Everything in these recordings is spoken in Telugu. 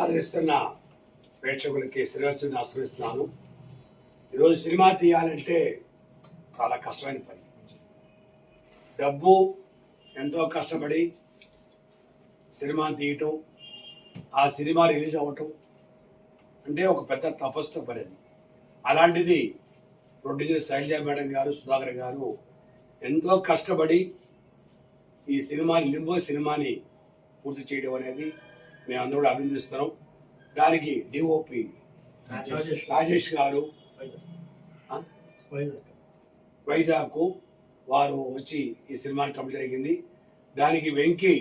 ఆదరిస్తున్న ప్రేక్షకులకి శ్రీరచన ఆశ్రయిస్తున్నాను. ఈరోజు సినిమా తీయాలంటే చాలా కష్టమైన పని. డబ్బు ఎంతో కష్టపడి సినిమా తీయటం, ఆ సినిమా రిలీజ్ అవ్వటం అంటే ఒక పెద్ద తపస్సు పని. అలాంటిది ప్రొడ్యూసర్ శైలజ మేడం గారు, సుధాకర్ గారు ఎంతో కష్టపడి ఈ సినిమాని, లింబో సినిమాని పూర్తి చేయడం అనేది మేమందరూ కూడా అభినందిస్తున్నాం. దానికి డిఓపి రాజేష్ గారు వైజాగ్ వారు వచ్చి ఈ సినిమాని కంప్లీట్ జరిగింది. దానికి వెంకీ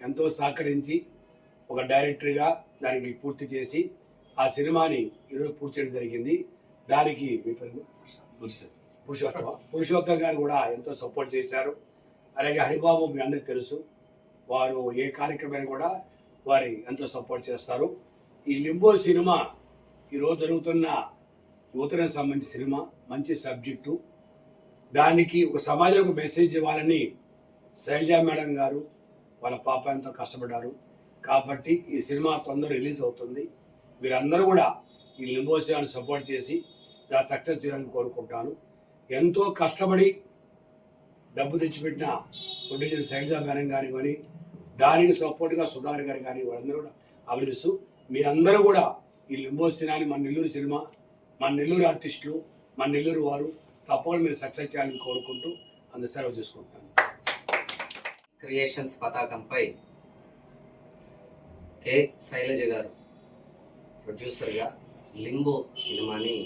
ఎంతో సహకరించి ఒక డైరెక్టర్గా దానికి పూర్తి చేసి ఆ సినిమాని ఈరోజు పూర్తి చేయడం జరిగింది. దానికి మీ పేరు పురుషోత్తమ్ గారు కూడా ఎంతో సపోర్ట్ చేశారు. అలాగే హరిబాబు మీ అందరికీ తెలుసు, వారు ఏ కార్యక్రమాన్ని కూడా వారి ఎంతో సపోర్ట్ చేస్తారు. ఈ లింబో సినిమా ఈరోజు జరుగుతున్న యువతకు సంబంధించిన సినిమా, మంచి సబ్జెక్టు. దానికి ఒక సమాజంలో మెసేజ్ ఇవ్వాలని శైలజా మేడం గారు వాళ్ళ పాప ఎంతో కష్టపడ్డారు. కాబట్టి ఈ సినిమా తొందరగా రిలీజ్ అవుతుంది. మీరందరూ కూడా ఈ లింబో సినిమాని సపోర్ట్ చేసి దాన్ని సక్సెస్ చేయాలని కోరుకుంటాను. ఎంతో కష్టపడి డబ్బు తెచ్చిపెట్టిన ప్రొడ్యూసర్ శైలజా మేడం గారి కానీ, దానికి సపోర్ట్గా సుధాకర్ గారు కానీ వాళ్ళందరూ కూడా అభినందిస్తూ, మీ అందరూ కూడా ఈ లింబో సినిమాని మన నెల్లూరు సినిమా, మన నెల్లూరు ఆర్టిస్టులు, మన నెల్లూరు వారు తప్పకుండా మీరు సక్సెస్ చేయాలని కోరుకుంటూ అందరూ సెలవు తీసుకుంటాను. క్రియేషన్స్ పతాకంపై కె శైలజ గారు ప్రొడ్యూసర్గా లింబో సినిమాని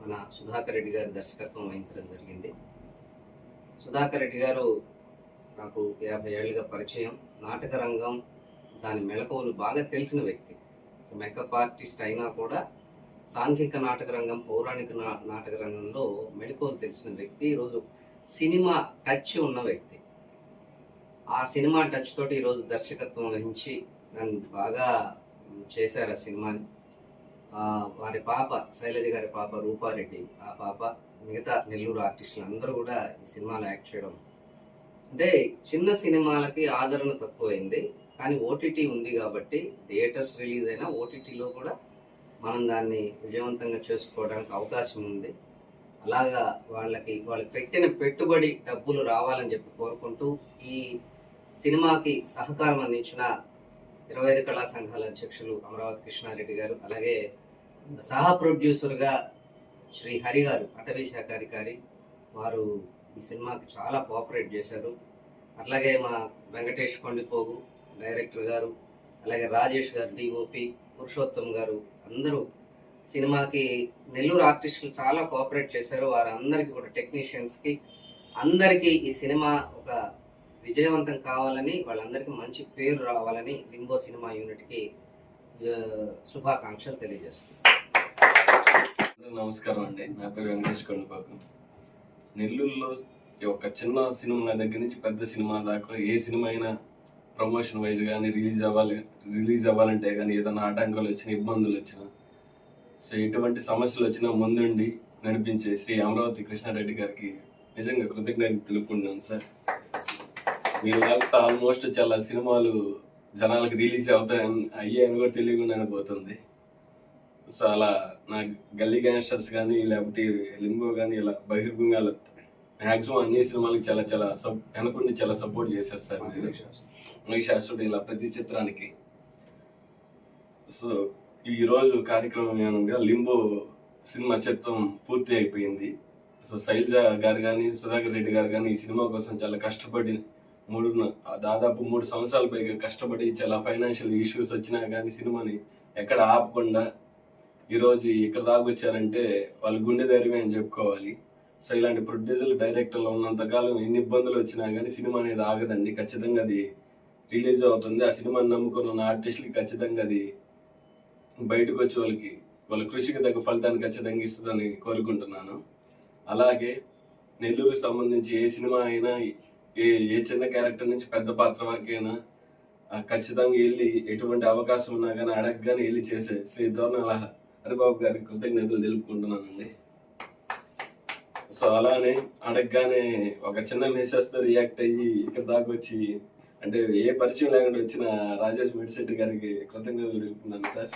మన సుధాకర్ రెడ్డి గారి దర్శకత్వం వహించడం జరిగింది. సుధాకర్ రెడ్డి గారు నాకు 50 ఏళ్ళుగా పరిచయం. నాటక రంగం, దాని మెళకువలు బాగా తెలిసిన వ్యక్తి. మేకప్ ఆర్టిస్ట్ అయినా కూడా సాంఘిక నాటక రంగం, పౌరాణిక నాటక రంగంలో మెళకువలు తెలిసిన వ్యక్తి. ఈరోజు సినిమా టచ్ ఉన్న వ్యక్తి. ఆ సినిమా టచ్ తోటి ఈరోజు దర్శకత్వం వహించి నన్ను బాగా చేశారు ఆ సినిమాని. వారి పాప, శైలజ గారి పాప రూపారెడ్డి, ఆ పాప, మిగతా నెల్లూరు ఆర్టిస్టులు అందరూ కూడా ఈ సినిమాలో యాక్ట్ చేయడం అంటే, చిన్న సినిమాలకి ఆదరణ తక్కువైంది. కానీ ఓటీటీ ఉంది కాబట్టి థియేటర్స్ రిలీజ్ అయినా ఓటీటీలో కూడా మనం దాన్ని విజయవంతంగా చేసుకోవడానికి అవకాశం ఉంది. అలాగా వాళ్ళు పెట్టిన పెట్టుబడి డబ్బులు రావాలని చెప్పి కోరుకుంటూ ఈ సినిమాకి సహకారం అందించిన 25 కళా సంఘాల అధ్యక్షులు అమరావతి కృష్ణారెడ్డి గారు, అలాగే సహా ప్రొడ్యూసర్గా శ్రీ హరి గారు, అటవీ శాఖ అధికారి, వారు ఈ సినిమాకి చాలా కోఆపరేట్ చేశారు. అట్లాగే మా వెంకటేష్ కొండిపోగు డైరెక్టర్ గారు, అలాగే రాజేష్ గారు డిఓపి, పురుషోత్తమ్ గారు, అందరూ సినిమాకి నెల్లూరు ఆర్టిస్టులు చాలా కోఆపరేట్ చేశారు. వారందరికీ కూడా, టెక్నీషియన్స్కి అందరికీ ఈ సినిమా ఒక విజయవంతం కావాలని, వాళ్ళందరికీ మంచి పేరు రావాలని లింబో సినిమా యూనిట్కి శుభాకాంక్షలు తెలియజేస్తున్నాను. నమస్కారం అండి, నా పేరు వెంకటేష్ కొండపాకు. నెల్లూరులో ఒక చిన్న సినిమా దగ్గర నుంచి పెద్ద సినిమా దాకా ఏ సినిమా అయినా ప్రమోషన్ వైజ్ కానీ రిలీజ్ అవ్వాలంటే కానీ ఏదైనా ఆటంకాలు వచ్చినా, ఇబ్బందులు వచ్చినా, సో ఎటువంటి సమస్యలు వచ్చినా ముందుండి నడిపించే శ్రీ అమరావతి కృష్ణారెడ్డి గారికి నిజంగా కృతజ్ఞతలు తెలుపుకుంటున్నాను సార్. మీరు లేకపోతే ఆల్మోస్ట్ చాలా సినిమాలు జనాలకు రిలీజ్ అయ్యాయని కూడా తెలియకుండానే పోతుంది. సో అలా నా గల్లీ గ్యాంగ్స్టర్స్ కానీ, లేకపోతే లింబో కానీ, ఇలా బహిర్భంగాలు మ్యాక్సిమం అన్ని సినిమాలకి చాలా చాలా వెనకుండి చాలా సపోర్ట్ చేశారు సార్ మీరు. మహిషాసుడు ఇలా ప్రతి చిత్రానికి. సో ఈరోజు కార్యక్రమం ఏమనగా లింబో సినిమా చిత్రం పూర్తి అయిపోయింది. సో శైలజ గారు కానీ, సుధాకర్ రెడ్డి గారు కానీ ఈ సినిమా కోసం చాలా కష్టపడి దాదాపు 3 సంవత్సరాల పైగా కష్టపడి, చాలా ఫైనాన్షియల్ ఇష్యూస్ వచ్చినా కానీ సినిమాని ఎక్కడ ఆపకుండా ఈరోజు ఇక్కడ దాకా వచ్చారంటే వాళ్ళ గుండె ధైర్యమే అని చెప్పుకోవాలి. సో ఇలాంటి ప్రొడ్యూసర్లు, డైరెక్టర్లు ఉన్నంతకాలం ఎన్ని ఇబ్బందులు వచ్చినా కానీ సినిమా అనేది ఆగదండి. ఖచ్చితంగా అది రిలీజ్ అవుతుంది. ఆ సినిమాని నమ్ముకున్న ఉన్న ఆర్టిస్టులకి ఖచ్చితంగా అది బయటకు వచ్చి వాళ్ళ కృషికి తగ్గ ఫలితాన్ని ఖచ్చితంగా ఇస్తుందని కోరుకుంటున్నాను. అలాగే నెల్లూరుకి సంబంధించి ఏ సినిమా అయినా, ఏ చిన్న క్యారెక్టర్ నుంచి పెద్ద పాత్ర వరకైనా ఖచ్చితంగా వెళ్ళి ఎటువంటి అవకాశం ఉన్నా కానీ అడగగానే వెళ్ళి చేసే శ్రీ దోర్నాల హరిబాబు గారికి కృతజ్ఞతలు తెలుపుకుంటున్నానండి. సో అలానే అడగగానే ఒక చిన్న మెసేజ్తో రియాక్ట్ అయ్యి ఇక్కడ దాకా వచ్చి అంటే ఏ పరిచయం లేకుండా వచ్చిన రాజేష్ మెడిశెట్టి గారికి కృతజ్ఞతలు తెలుపుతున్నాను సార్.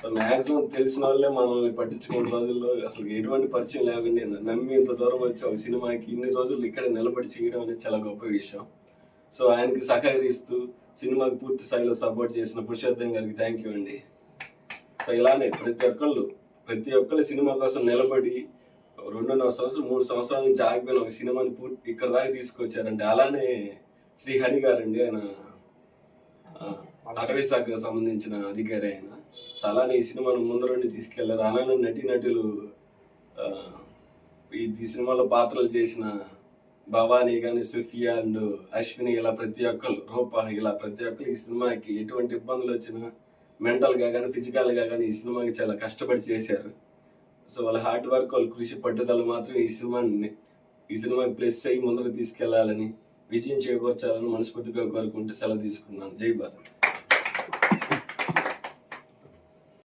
సో మ్యాక్సిమం తెలిసిన వాళ్ళే మనల్ని పట్టించుకున్న రోజుల్లో అసలు ఎటువంటి పరిచయం లేకుండా నమ్మి ఇంత దూరం వచ్చి ఒక సినిమాకి ఇన్ని రోజులు ఇక్కడ నిలబడి చేయడం అనేది చాలా గొప్ప విషయం. సో ఆయనకి సహకరిస్తూ సినిమాకి పూర్తి స్థాయిలో సపోర్ట్ చేసిన పురుషోత్తం గారికి థ్యాంక్ యూ అండి. సో ఇలానే ప్రతి ఒక్కళ్ళు సినిమా కోసం నిలబడి 2.5 సంవత్సరం 3 సంవత్సరాల నుంచి ఆగిపోయిన ఒక సినిమాని పూర్తి ఇక్కడ దాకా తీసుకొచ్చారంటే అలానే శ్రీహరి గారండి, ఆయన అటవీ శాఖకు సంబంధించిన అధికారి ఆయన. సో అలానే ఈ సినిమాను ముందరండి తీసుకెళ్లారు. అలానే నటీనటులు ఈ సినిమాలో పాత్రలు చేసిన భవానీ కానీ, సుఫియా అండ్ అశ్విని, ఇలా ప్రతి ఒక్కరు రూప, ఇలా ప్రతి ఒక్కరు ఈ సినిమాకి ఎటువంటి ఇబ్బందులు వచ్చినా మెంటల్గా కానీ ఫిజికల్గా కానీ ఈ సినిమాకి చాలా కష్టపడి చేశారు. సో వాళ్ళ హార్డ్ వర్క్, వాళ్ళ కృషి పట్టుదల మాత్రం ఈ సినిమాకి ప్లస్ అయ్యి ముందరకు తీసుకెళ్లాలని, విజయం చేకూర్చాలని మనస్ఫూర్తిగా కోరుకుంటూ సెలవు తీసుకున్నాను. జై భారత్.